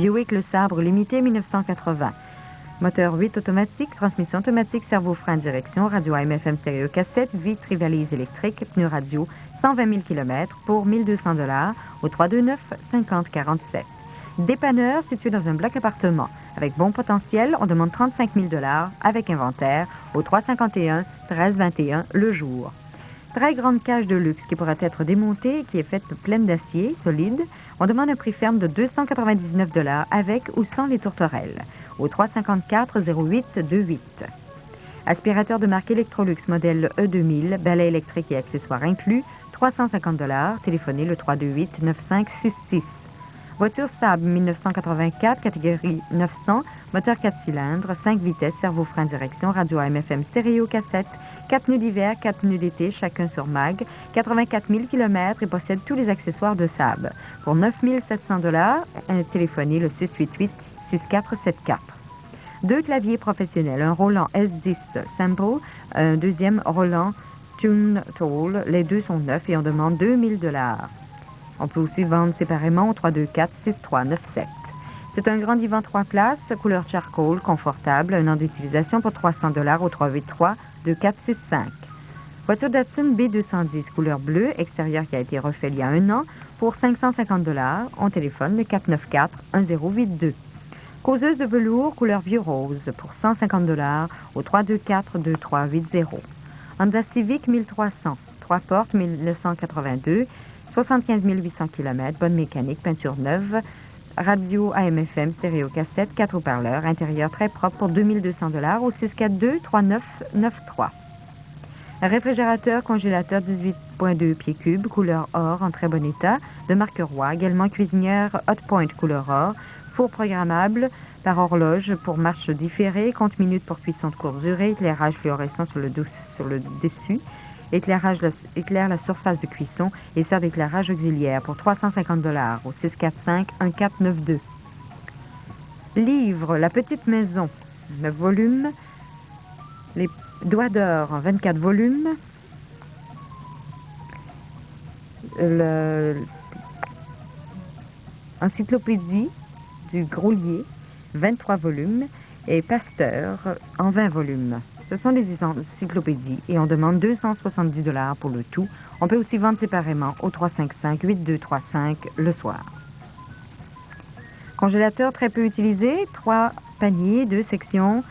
Buick Le Sabre Limité 1980. Moteur 8 automatique, transmission automatique, cerveau-frein direction, radio AM/FM stéréo cassette, vitre et valise électrique, pneus radio, 120 000 km pour 1 200 $ au 329-5047. Dépanneur situé dans un bloc appartement. Avec bon potentiel, on demande 35 000 $ avec inventaire au 351-1321 le jour. Très grande cage de luxe qui pourra être démontée et qui est faite pleine d'acier solide. On demande un prix ferme de 299 $ avec ou sans les tourterelles au 354-0828. Aspirateur de marque Electrolux modèle E2000, balai électrique et accessoires inclus, 350 $. Téléphonez le 328-9566. Voiture Saab 1984, catégorie 900, moteur 4 cylindres, 5 vitesses, cerveau-frein direction, radio AM/FM stéréo cassette, 4 pneus d'hiver, 4 pneus d'été, chacun sur mag, 84 000 km et possède tous les accessoires de Saab. Pour 9 700 $, téléphonez le 688-6474. 2 claviers professionnels, un Roland S10 Sample, un deuxième Roland Tune Tool. Les deux sont neufs et on demande 2 000 $. On peut aussi vendre séparément au 324-6397. C'est un grand divan 3 places, couleur charcoal, confortable, un an d'utilisation pour 300 $ au 383-2465. Voiture Datsun B210, couleur bleue, extérieur qui a été refait il y a un an, pour 550 $. On téléphone le 494-1082. Causeuse de velours, couleur vieux rose, pour 150 $ au 324-2380. Honda Civic 1300, 3 portes 1982, 75 800 km, bonne mécanique, peinture neuve, radio AM/FM, stéréo cassette, 4 haut-parleurs, intérieur très propre pour 2 200 $ au 642-3993. Un réfrigérateur congélateur 18.2 pieds cubes, couleur or en très bon état, de marque Roy, également cuisinière Hotpoint couleur or, four programmable par horloge pour marche différée, compte minutes pour cuisson de courte durée, éclairage fluorescent sur le dessus, éclaire la surface de cuisson et sert d'éclairage auxiliaire pour 350 $ au 645-1492. Livre La Petite Maison, 9 volumes. Les Doigts d'or, 24 volumes. Encyclopédie du Grolier, 23 volumes. Et Pasteur, en 20 volumes. Ce sont des encyclopédies et on demande 270 $ pour le tout. On peut aussi vendre séparément au 355-8235 le soir. Congélateur très peu utilisé, 3 paniers, 2 sections,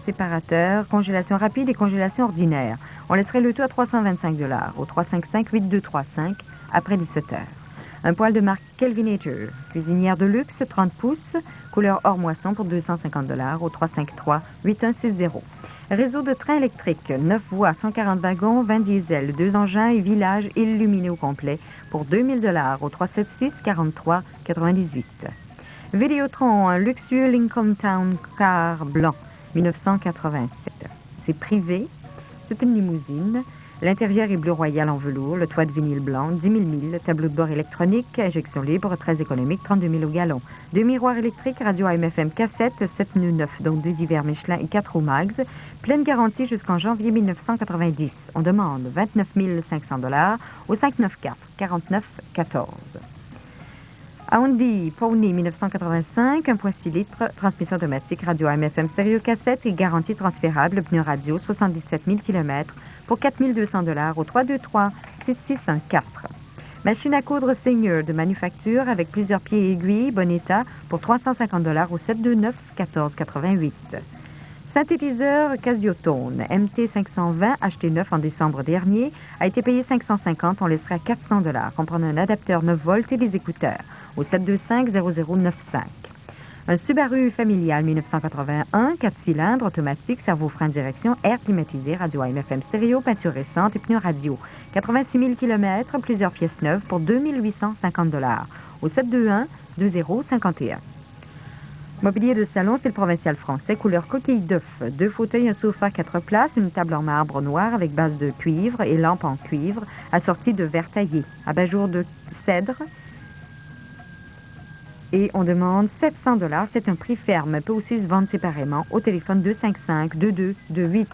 séparateurs, congélation rapide et congélation ordinaire. On laisserait le tout à 325 $ au 355-8235 après 17 heures. Un poêle de marque Kelvinator, cuisinière de luxe, 30 pouces, couleur or moisson pour 250 $ au 353-8160. Réseau de train électrique, 9 voies, 140 wagons, 20 diesel, 2 engins et village illuminé au complet pour 2 000 $ au 376-43-98. Vidéotron, un luxueux Lincoln Town Car blanc, 1987. C'est privé, c'est une limousine. L'intérieur est bleu royal en velours, le toit de vinyle blanc, 10 000 milles, tableau de bord électronique, injection libre, très économique, 32 000 au gallon. 2 miroirs électriques, radio AM/FM cassette, 7 pneus neufs, donc 2 divers Michelin et 4 roues Mags. Pleine garantie jusqu'en janvier 1990. On demande 29 500 $ au 594-4914. Audi Pony 1985, 1.6 litres, transmission automatique, radio AM/FM stéréo cassette et garantie transférable, pneu radio, 77 000 km pour 4 200 $ au 323-6614. Machine à coudre Seigneur de manufacture avec plusieurs pieds et aiguilles, bon état, pour 350 $ au 729-1488. Synthétiseur Casiotone MT520, acheté neuf en décembre dernier, a été payé 550, on laissera 400 $, comprenant un adapteur 9 volts et des écouteurs, au 725-0095. Un Subaru familial 1981, 4 cylindres, automatique, cerveau-frein direction, air climatisé, radio AM/FM stéréo, peinture récente et pneus radio. 86 000 km, plusieurs pièces neuves pour 2 850 $, au 721-2051. Mobilier de salon, c'est le provincial français, couleur coquille d'œuf. 2 fauteuils, un sofa 4 places, une table en marbre noir avec base de cuivre et lampe en cuivre, assortie de verre taillé. Abat-jour de cèdre. Et on demande 700 $. C'est un prix ferme, mais peut aussi se vendre séparément au téléphone 255-2228.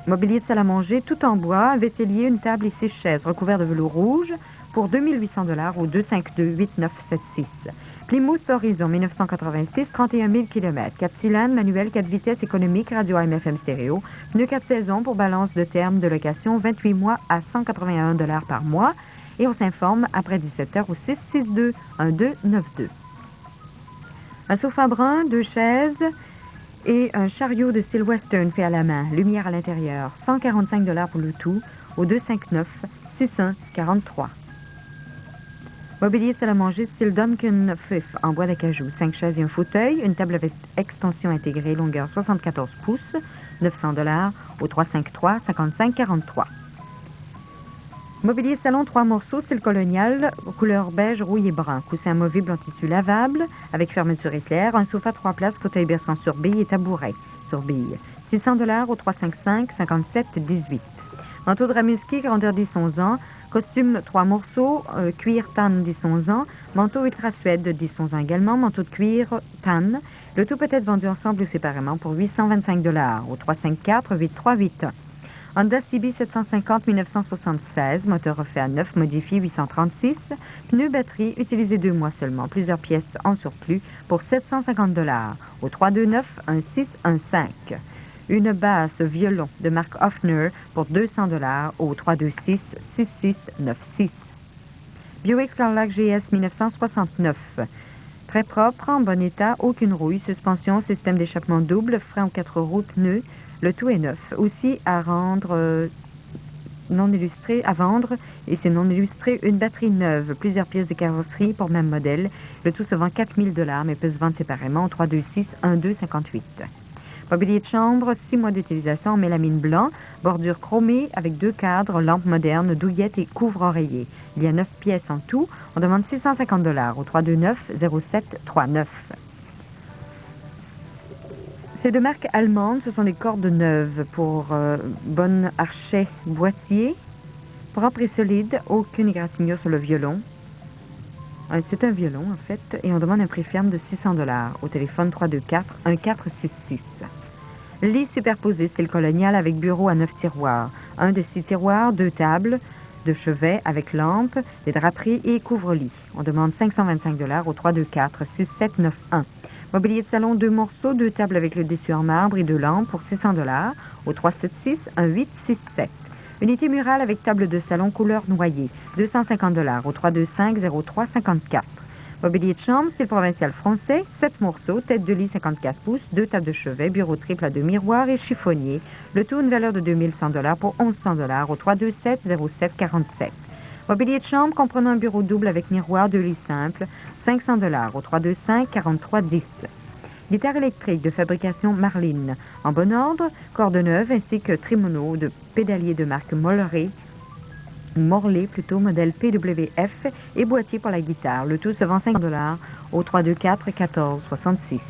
Mobilier de salle à manger, tout en bois, un vaisselier, une table et 6 chaises recouvertes de velours rouge pour 2800 $ au 252-8976. Plymouth Horizon 1986, 31 000 km. 4 cylindres, manuel, 4 vitesses, économique, radio AM/FM stéréo. Pneus 4 saisons pour balance de terme de location, 28 mois à 181 $ par mois. Et on s'informe après 17 heures au 662-1292. Un sofa brun, 2 chaises et un chariot de style western fait à la main. Lumière à l'intérieur, 145 $ pour le tout au 259-6143. Mobilier salle à manger style Duncan Fifth en bois d'acajou. 5 chaises et un fauteuil. Une table avec extension intégrée, longueur 74 pouces. 900 $ au 353-5543. Mobilier salon 3 morceaux, style colonial, couleur beige, rouille et brun. Coussin amovible en tissu lavable, avec fermeture éclair. Un sofa 3 places, fauteuil berçant sur bille et tabouret sur bille. 600 $ au 355-5718. Manteau de Ramusky, grandeur 10-11 ans. Costume 3 morceaux, cuir tan 10-11 ans. Manteau ultra suède 10-11 ans également. Manteau de cuir tan. Le tout peut être vendu ensemble ou séparément pour 825 $ au 354-8381. Honda CB 750 1976, moteur refait à neuf, modifié 836. Pneus batterie, utilisé 2 mois seulement. Plusieurs pièces en surplus pour 750 $ au 329-1615. Une basse violon de marque Hofner pour 200 $ au 326-6696. Buick Skylark GS 1969. Très propre, en bon état, aucune rouille, suspension, système d'échappement double, frein aux 4 roues, pneus, le tout est neuf. Aussi à vendre, et c'est non illustré, une batterie neuve, plusieurs pièces de carrosserie pour même modèle. Le tout se vend 4 000 $ mais peut se vendre séparément au 326-1258. Mobilier de chambre, 6 mois d'utilisation en mélamine blanc, bordure chromée avec 2 cadres, lampe moderne, douillette et couvre-oreiller. Il y a 9 pièces en tout. On demande 650 $ au 329-0739. C'est de marque allemande, ce sont des cordes neuves pour bon archet boîtier, propre et solide, aucune égratignure sur le violon. C'est un violon en fait, et on demande un prix ferme de 600 $ au téléphone 324-1466. Lit superposé style colonial avec bureau à 9 tiroirs. Un de 6 tiroirs, 2 tables de chevet avec lampe, des draperies et couvre-lit. On demande 525 $ au 324-6791. Mobilier de salon 2 morceaux, 2 tables avec le dessus en marbre et 2 lampes pour 600 $ au 376-1867. Unité murale avec table de salon couleur noyer, 250 $ au 325-0354. Mobilier de chambre, style provincial français, 7 morceaux, tête de lit 54 pouces, 2 tables de chevet, bureau triple à 2 miroirs et chiffonnier. Le tout une valeur de 2100 $ pour 1100 $ au 327-0747. Mobilier de chambre comprenant un bureau double avec miroir, 2 lits simples, 500 $ au 325-4310. Guitare électrique de fabrication Marlin. En bon ordre, cordes neuves ainsi que trimono de pédalier de marque Morley, modèle PWF et boîtier pour la guitare. Le tout se vend 5 $ au 324-1466.